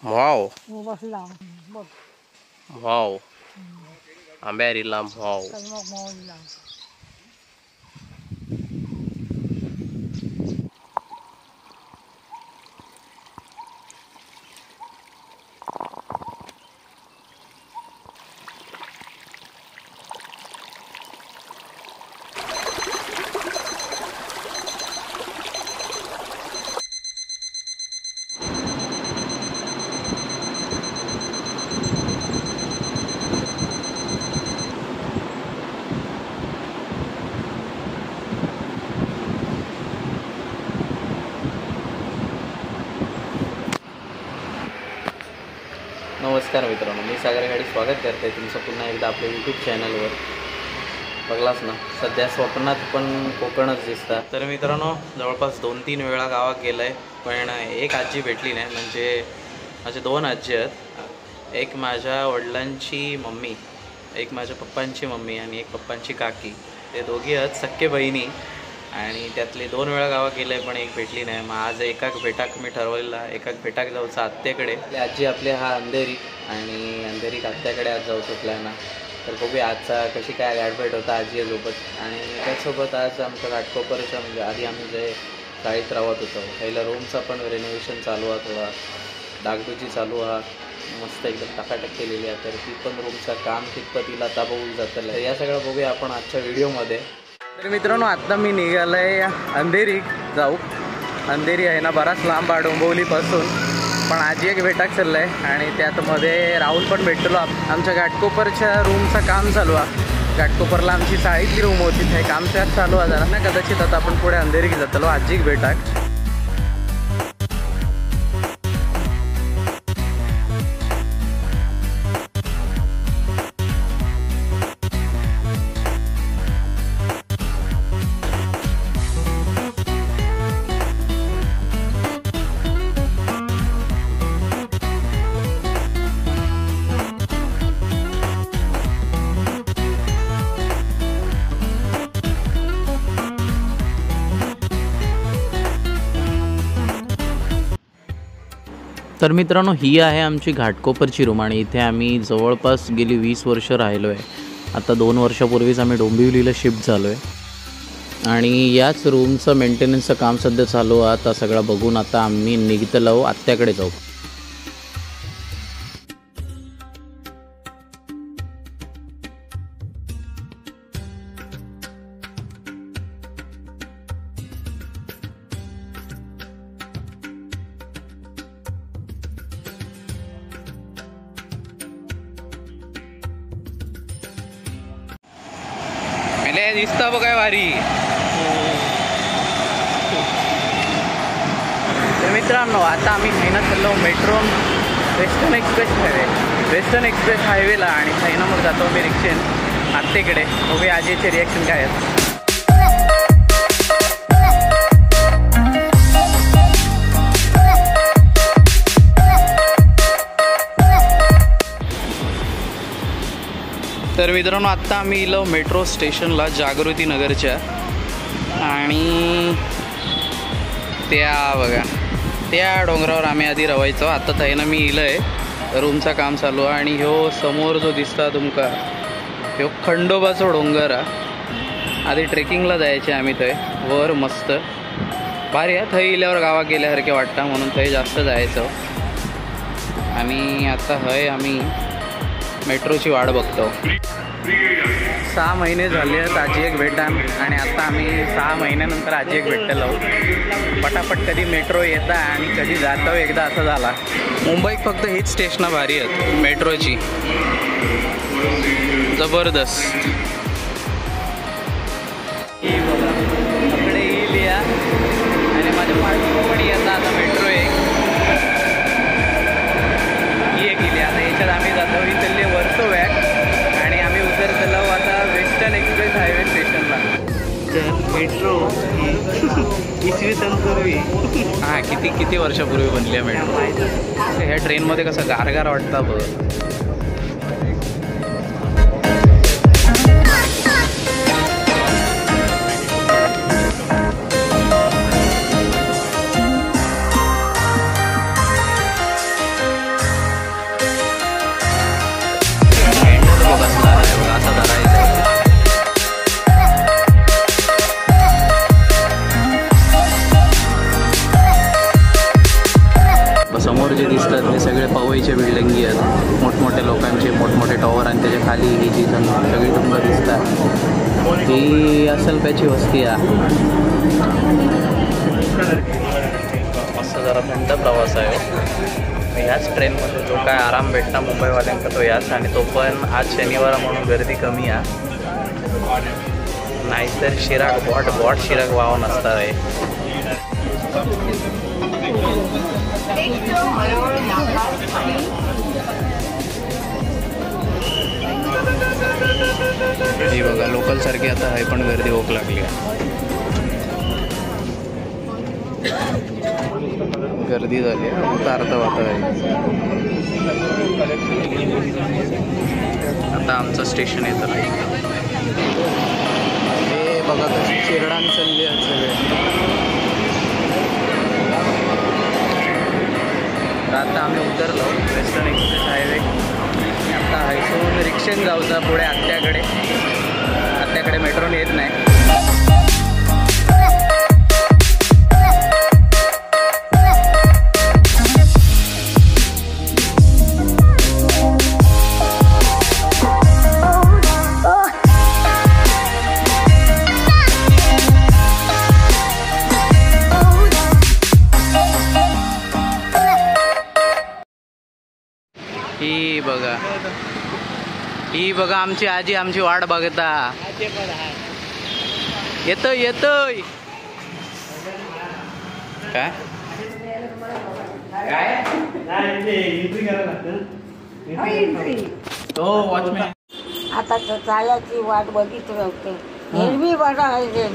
Wow. Wow. Very lam wow. नमस्कार मित्रांनो, मी सागर गाडी स्वागत करते तुमचं पुन्हा एकदा आपल्या यूट्यूब चॅनलवर. बघलाच ना, सध्या स्वप्नात पण कोकणच दिसतात. तर मित्रांनो, जवळपास 2-3 वेळा गावात गेलं आहे, पण एक आजी भेटली नाही. म्हणजे माझे 2 आजी आहेत. एक माझ्या वडिलांची मम्मी, एक माझ्या पप्पांची मम्मी आणि एक पप्पांची काकी. ते दोघी आहेत सख्खे बहिणी आणि त्यातले 2 वेळा गावात गेलं आहे, पण एक भेटली नाही. मग आज एकाक भेटाक मी ठरवलेला, एकाक भेटाक जाऊचं आत्याकडे. आजी आपले हा अंधेरी आणि अंधेरी आत्याकडे आज जाऊचं प्लॅन आहे. तर बघूया आजचा कशी काय गाठभेट होता आजीसोबत. आणि त्याचसोबत आज आमचं घाटकोपरच्या म्हणजे आधी आम्ही जे शाळेत राहत होतो, पहिला रूमचा पण रेनोव्हेशन चालू आहे, थोडा डागडुजी चालू आहे, मस्त एकदम टाकाटक केलेली आहे. तर ती पण रूमचं काम कितपतीला आता बघू जातं. या सगळं बघूया आपण आजच्या व्हिडिओमध्ये. तर मित्रांनो, आता मी निघालो आहे अंधेरी जाऊ. अंधेरी आहे ना बराच लांब आहे डोंबिवलीपासून, पण आजी एक भेटाक चाललं आहे आणि त्यात मध्ये राहुल पण भेटलो. आमच्या घाटकोपरच्या रूमचं काम चालू आहे. घाटकोपरला आमची चाळीतली रूम होती, ते काम त्यात चालू आहे जरा ना. कदाचित आता आपण पुढे अंधेरी जातलो आजीक भेटाक. तर मित्रांनो, ही आहे आमची घाटकोपरची रूम आणि इथे आम्ही जवळपास गेली 20 वर्ष राहिलो आहे. आता 2 वर्षापूर्वीच आम्ही डोंबिवलीला शिफ्ट झालो आहे आणि याच रूमचं मेंटेनन्सचं काम सध्या चालू आहे. आता सगळं बघून आता आम्ही निघतलो आत्याकडे जाऊ. दिसता बघा भारी. तर मित्रांनो, आता आम्ही थैना चाललो मेट्रो वेस्टर्न एक्सप्रेस हायवेला आणि थैना मग जातो मी रिक्षेन आत्तेकडे. बघूया आजीचे रिॲक्शन काय आहेत. तर मित्रांनो, आत्ता आम्ही इलो मेट्रो स्टेशनला जागृती नगरच्या आणि त्या बघा त्या डोंगरावर आम्ही आधी रवायचो. आता थंयनं मी इलं आहे, रूमचं काम चालू आहे आणि ह्यो समोर जो दिसता तुमका ह्यो खंडोबाचो डोंगर आहे. आधी ट्रेकिंगला जायचे आम्ही थंय वर, मस्त भारी आहे. थंय इल्यावर गावात गेल्यासारखे वाटतं म्हणून थंय जास्त जायचं. आणि आता हय आम्ही मेट्रोची वाट बघतो. 6 महिने झाले आहेत आजी एक भेटान आणि आता आम्ही 6 महिन्यानंतर आजी एक भेटलो. पटापट कधी मेट्रो येता आणि कधी जातो एकदा असं झाला. मुंबईत फक्त हीच स्टेशनं भारी आहेत मेट्रोची, जबरदस्त. इकडे येईल या किती वर्षापूर्वी बनली आहे मेट्रो. ह्या ट्रेनमध्ये कसं गारगार वाटतं बघ. समोर जे दिसतात ते सगळे पवईचे बिल्डिंगी आहेत, मोठमोठ्या लोकांचे मोठमोठे टॉवर, आणि त्याच्या खाली ही जी सगळी टुंब दिसतात ती असलप्याची वस्ती आहे. मस्त जरा थंड प्रवास आहे. ह्याच ट्रेनमध्ये जो काय आराम भेटता मुंबईवाल्यांका तो याच, आणि तो पण आज शनिवार म्हणून गर्दी कमी आहे. नाहीतर शिराग बॉट शिराग वाव नसता आहे. ही बघा लोकल सारखी आता आहे पण गर्दी होक लागली आहे. गर्दी झाली आता अर्ध वाटत आहे. आता आमचं स्टेशन येतं. हे बघा कशी चिरडान चालली आहेत सगळे. आता आम्ही उतरलो वेस्टर्न एक्सप्रेस हायवे. आता हायसून रिक्षेन जाऊचा पुढे आत्याकडे मेट्रोने येत नाही. ही बघा आमची आजी आमची वाट बघता. येतोय काय तो वॉचमॅन आता चाल्याची वाट बघित राहते. एरवी बरा आहे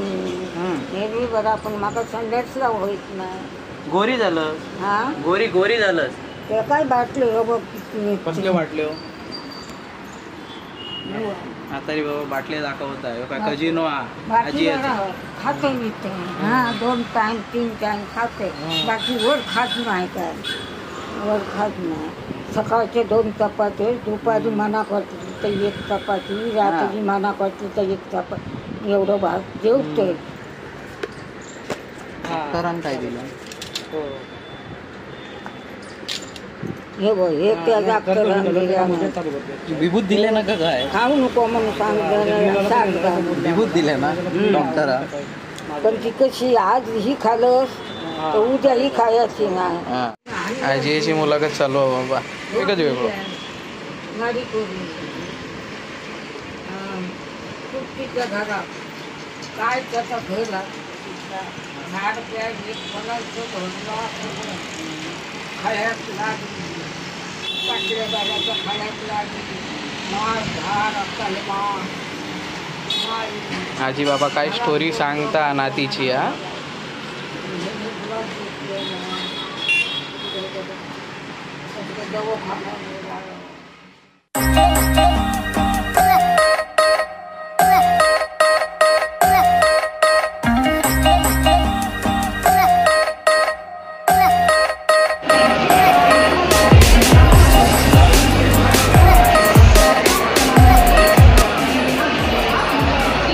एरवी बरा, पण माका संध्याचला होईत नाही. गोरी झालं. हा गोरी झालं. ते काय बाटले हो बघ कसले बाटले हो. आता रे बाबा बाटले दाखवत आहे काय कजिनो आजी खाते मी ते. हा 2 टाइम 3 टाइम खाते, बाकी वर खात नाही. काय वर खात नाही. सकाळचे 2 चपाती, दुपारी मना करते तर 1 चपाती, रात्री मना करते तर 1 चपाती, एवढं भात जेवते. कारण काय दिलं हे बघ हे त्या डॉक्टरांना विभूत दिले ना का काय. खाऊ नको म्हणून सांगता विभूत दिले ना डॉक्टरा. पण ती कशी आज ही खालस तर उद्या ही खायची नाही. आजीची मुलाखत चालू आहे बाबा. एकच वेगळं सुट्टीच्या घरात काय त्याचा घरला झाड प्याज खायच लागली. पाटल्या बाळाच्या खायच लागली. माळ झाड असताले आजी बाबा काय स्टोरी सांगता नातीची. हा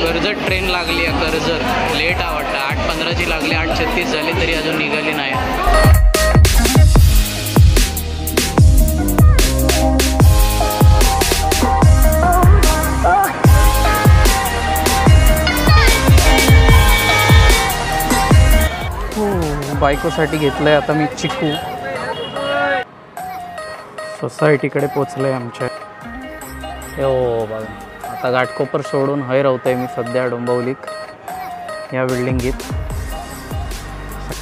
कर्जत ट्रेन लागली आहे. कर्जत लेट आवडतं. 8:15ची लागली, 8:36 झाली तरी अजून निघाली नाही. बायकोसाठी घेतलंय आता मी चिकू. सोसायटीकडे पोचलंय आमच्या. हो बघा आता घाटकोपर सोडून हय राहतोय मी सध्या डोंबिवलीत या बिल्डिंगीत.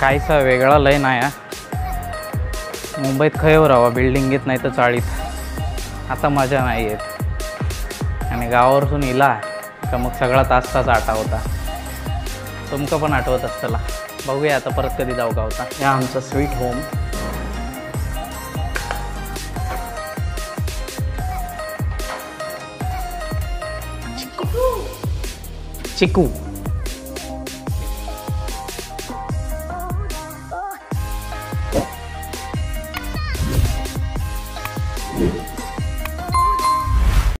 काहीसा वेगळा लय नाही. मुंबईत खयवर राहावा बिल्डिंगीत नाही तर चाळीत. आता मजा नाही येत. आणि गावावरून इला का मग सगळा तास आठवता. तुमका पण आठवत असतला. बघूया आता परत कधी जाऊ गावता. या आमचं स्वीट होम. चिकू